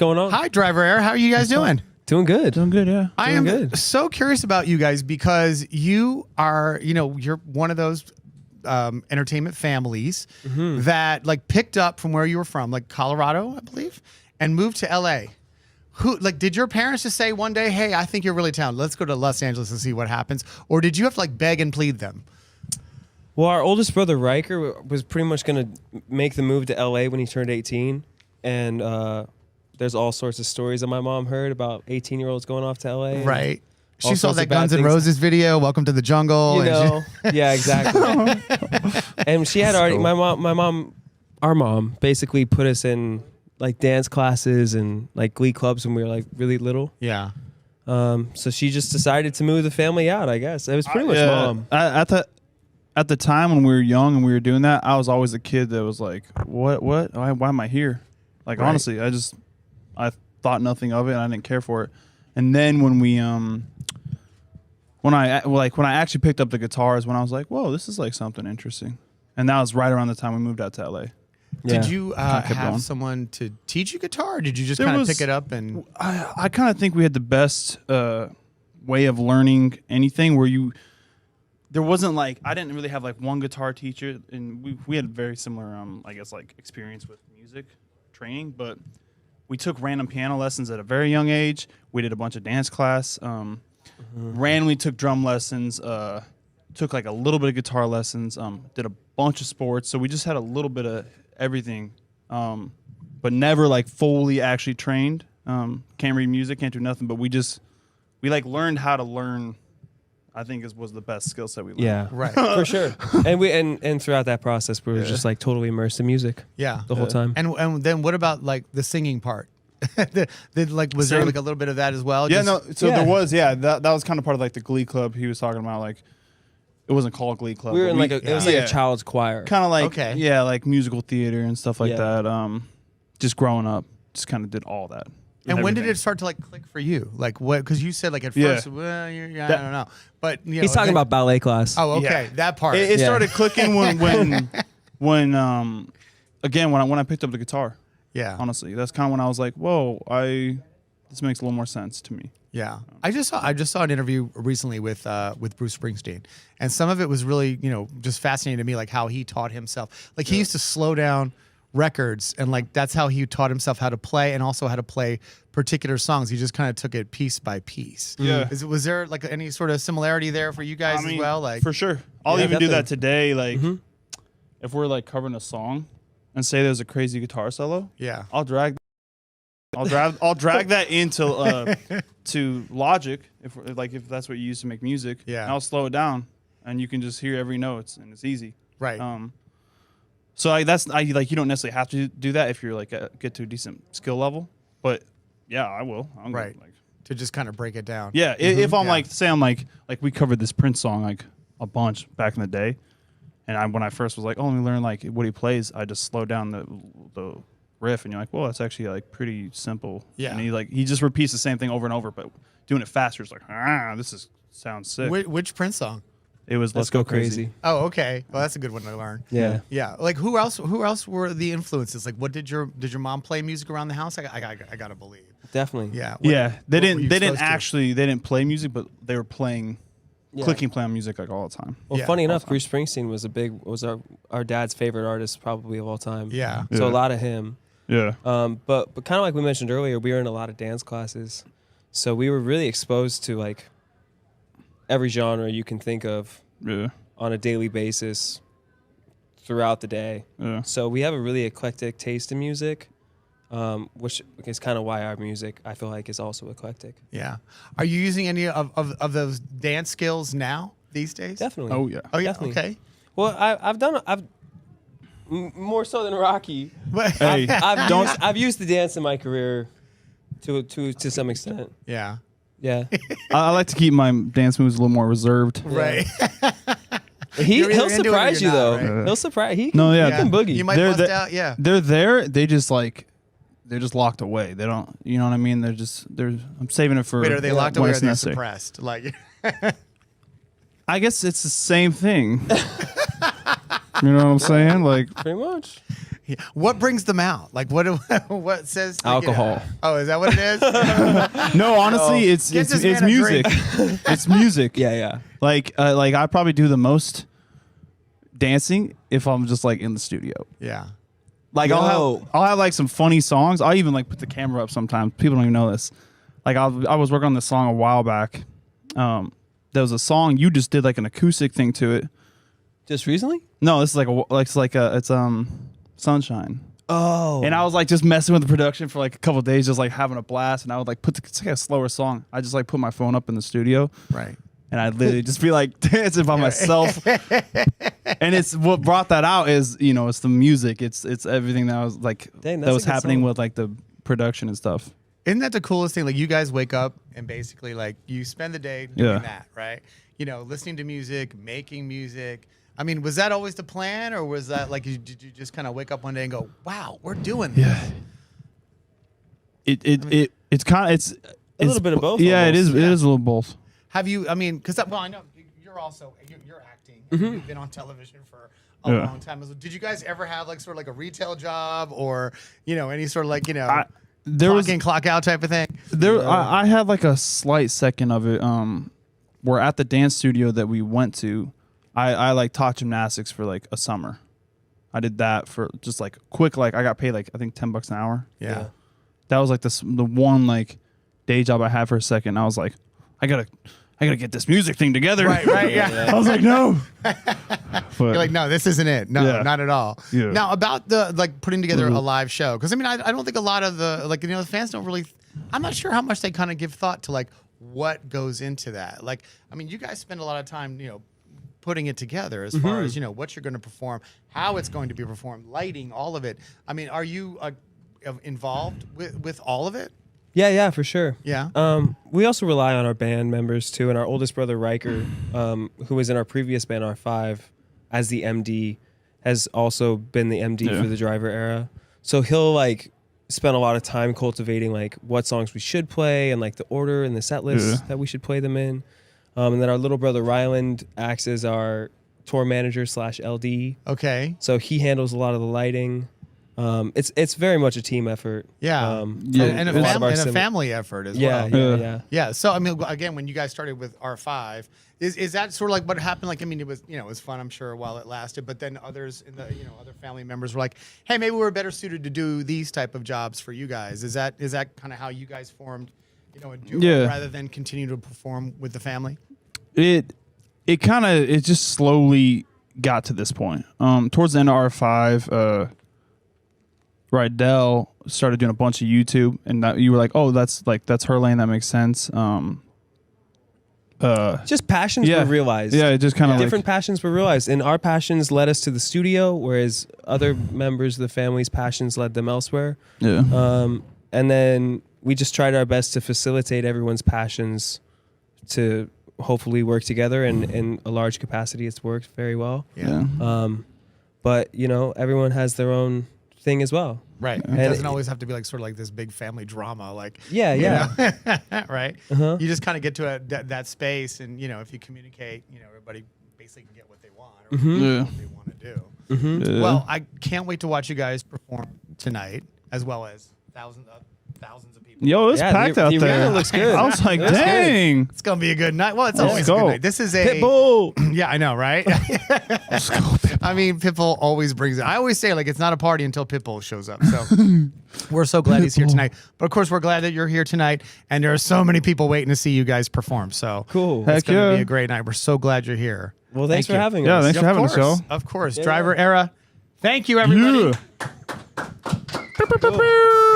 going on? Hi, Driver Air. How are you guys doing? Doing good. Doing good, yeah. I am good. so curious about you guys because you are, you're one of those entertainment families that like picked up from where you were from, like Colorado, I believe, and moved to LA. Did your parents just say one day, hey, I think you're really talented. Let's go to Los Angeles and see what happens? Or did you have to like beg and plead them? Well, our oldest brother, Riker, was pretty much going to make the move to LA when he turned 18. And there's all sorts of stories that my mom heard about 18-year-olds going off to LA. Right. She all saw sorts that of bad Guns N' things. Roses video, Welcome to the Jungle. You and know, yeah, exactly. And she had already, our mom basically put us in like dance classes and like glee clubs when we were like really little. yeah. So she just decided to move the family out, I guess. It was pretty much mom. At the time when we were young and we were doing that, I was always a kid that was like, what? Why am I here? Like, Right. honestly, I thought nothing of it and I didn't care for it. And then when I actually picked up the guitars, when I was like, whoa, this is like something interesting. And that was right around the time we moved out to LA. Did you kept have going. someone to teach you guitar? Or did you just There kind of was- pick it up and I kind of think we had the best way of learning anything where there wasn't like, I didn't really have like one guitar teacher, and we had very similar, I guess, like experience with music training, but we took random piano lessons at a very young age. We did a bunch of dance class, randomly took drum lessons, took like a little bit of guitar lessons, did a bunch of sports. So we just had a little bit of everything, but never like fully actually trained. Can't read music, can't do nothing, but we like learned how to learn. I think was the best skill set we learned. Yeah, right? for sure. And throughout that process, we were just like totally immersed in music Yeah. the whole time. And then what about like the singing part? Was there Same. like a little bit of that as well? Yeah, Just- no. So Yeah. there was, that was kind of part of like the Glee Club he was talking about. Like, it wasn't called Glee Club. We were but in like it was like yeah. a child's choir. kind of like Okay. like musical theater and stuff like Yeah. that. Just growing up, just kind of did all that. And when did Everything. it start to like click for you? Like what? Because you said like at Yeah. first, well, I That- don't know. But He's talking then- about ballet class. Oh, okay, Yeah. that part. It Yeah. started clicking when I picked up the guitar. yeah, Honestly, that's kind of when I was like, whoa, this makes a little more sense to me. yeah. I just saw an interview recently with Bruce Springsteen, and some of it was really just fascinating to me, like how he taught himself. Like he used to slow down records, and like that's how he taught himself how to play, and also how to play particular songs. He just kind of took it piece by piece. Yeah. Was there like any sort of similarity there for you guys as well? Like for sure. I'll Yeah, even do that definitely. today. Like, if we're like covering a song and say there's a crazy guitar solo, yeah. I'll drag that into to Logic if that's what you use to make music. Yeah. And I'll slow it down, and you can just hear every note, and it's easy. Right. So you don't necessarily have to do that if you're like get to a decent skill level, but yeah, I will. I'm Right. Like, to just kind of break it down. yeah, if I'm Yeah. like, say I'm like we covered this Prince song like a bunch back in the day, and when I first was like, oh, let me learn like what he plays, I just slowed down the riff, and you're like, well, that's actually like pretty simple. Yeah. And he just repeats the same thing over and over, but doing it faster is like, sounds sick. Which Prince song? It was Let's go crazy. Oh, okay. Well, that's a good one to learn. Yeah. Yeah. Like who else were the influences? Like what did your mom play music around the house? I gotta believe. Definitely. Yeah. Yeah, they what were you didn't exposed to? they didn't play music, but they were playing, Yeah. clicking play on music like all the time. Well, Yeah, funny all enough, the time. Bruce Springsteen was our dad's favorite artist probably of all time. Yeah. So a Yeah. lot of him. Yeah. But kind of like we mentioned earlier, we were in a lot of dance classes, so we were really exposed to like every genre you can think of Yeah. on a daily basis throughout the day. Yeah. So we have a really eclectic taste in music, which is kind of why our music, I feel like, is also eclectic. Yeah. Are you using any of those dance skills now these days? Definitely. Oh yeah. Oh yeah. Definitely. Okay. Well, I've more so than Rocky. But Hey, I've used the dance in my career to some extent. yeah. Yeah. I like to keep my dance moves a little more reserved. Right. He'll You're either into it or surprise you you're not, though. right? He'll surprise. He No, yeah. he can boogie. You might They're bust the- out. Yeah. They're there. They're just locked away. They don't. You know what I mean? I'm saving it for. Wait, are they locked when away or are it's they necessary. suppressed? Like. I guess it's the same thing. You know what I'm saying? Like, Pretty much. What brings them out? Like what? What says to, Alcohol. Oh, is that what it is? No, honestly, it's Get this man a music. It's music. Yeah. Like I probably do the most dancing if I'm just like in the studio. Yeah. Like Yo. I'll have like some funny songs. I'll even like put the camera up sometimes. People don't even know this. Like I was working on this song a while back. There was a song you just did like an acoustic thing to it. Just recently? No, this is it's Sunshine. Oh. And I was like just messing with the production for like a couple of days, just like having a blast. And I would like it's like a slower song. I just like put my phone up in the studio. Right. And I'd literally just be like dancing by myself. And it's what brought that out is, it's the music. It's everything that was like Dang, that that's was a good happening song. with like the production and stuff. Isn't that the coolest thing? Like you guys wake up and basically like you spend the day doing Yeah. that, right? Listening to music, making music. I mean, was that always the plan, or was that like did you just kind of wake up one day and go, "Wow, we're doing this"? Yeah. It's kind of it's A little bit of both Yeah, it almost. is. It is a little both. Have you? I mean, because I know you're also you're acting. You've been on television for a Yeah. long time. Did you guys ever have like sort of like a retail job or any sort of like There clock was in clock out type of thing? I had like a slight second of it. We're at the dance studio that we went to. I like taught gymnastics for like a summer. I did that for just like quick. Like I got paid like I think $10 an hour. Yeah. That was like the one like day job I had for a second. I was like, I gotta get this music thing together. Right. Yeah. I was like, no. You're like, no, this isn't it. No, Yeah. not at all. Yeah. Now about the like putting together a live show, because I mean, I don't think a lot of the the fans don't really. I'm not sure how much they kind of give thought to like what goes into that. Like, I mean, you guys spend a lot of time, putting it together as far as what you're going to perform, how it's going to be performed, lighting, all of it. I mean, are you involved with all of it? Yeah, for sure. Yeah. We also rely on our band members too, and our oldest brother Riker, who was in our previous band R5 as the MD, has also been the MD Yeah. for the Driver era. So he'll like spend a lot of time cultivating like what songs we should play and like the order and the set list that we should play them in. And then our little brother Ryland acts as our tour manager / LD. Okay. So he handles a lot of the lighting. It's very much a team effort. Yeah. Yeah. And a lot of our a sim- family effort as Yeah, well. yeah. Yeah. So I mean, again, when you guys started with R5, is that sort of like what happened? Like, I mean, it was it was fun, I'm sure, while it lasted. But then others in the other family members were like, hey, maybe we're better suited to do these type of jobs for you guys. Is that kind of how you guys formed a duo Yeah. rather than continue to perform with the family? It just slowly got to this point. Towards the end of R5, Rydell started doing a bunch of YouTube, and that you were like, oh, that's her lane. That makes sense. Just passions were realized. Yeah, it just kind of Different passions were realized, and our passions led us to the studio, whereas other members of the family's passions led them elsewhere. Yeah. And then we just tried our best to facilitate everyone's passions to hopefully work together, and in a large capacity, it's worked very well. Yeah. But everyone has their own thing as well. Right. It And doesn't it- always have to be like sort of like this big family drama. Like, Yeah, yeah. right. Uh-huh. You just kind of get to that space, and if you communicate, everybody basically can get what they want or Yeah. what they want to do. Yeah. Well, I can't wait to watch you guys perform tonight, as well as thousands of people. Yo, it's Yeah, packed the out arena there. looks good. I was like, It looks good. dang. It's gonna be a good night. Well, it's Let's always a go. good night. This is a Pitbull. Yeah, I know, right? Let's go, Pitbull. I mean, Pitbull always brings it. I always say like it's not a party until Pitbull shows up. So we're so glad he's here tonight. But of course, we're glad that you're here tonight, and there are so many people waiting to see you guys perform. So Cool. It's Heck gonna yeah. be a great night. We're so glad you're here. Well, thanks Thank for you. having Yeah, us. thanks for having us, y'all. Of course. Yeah. Driver era. Thank you, everybody. Yeah.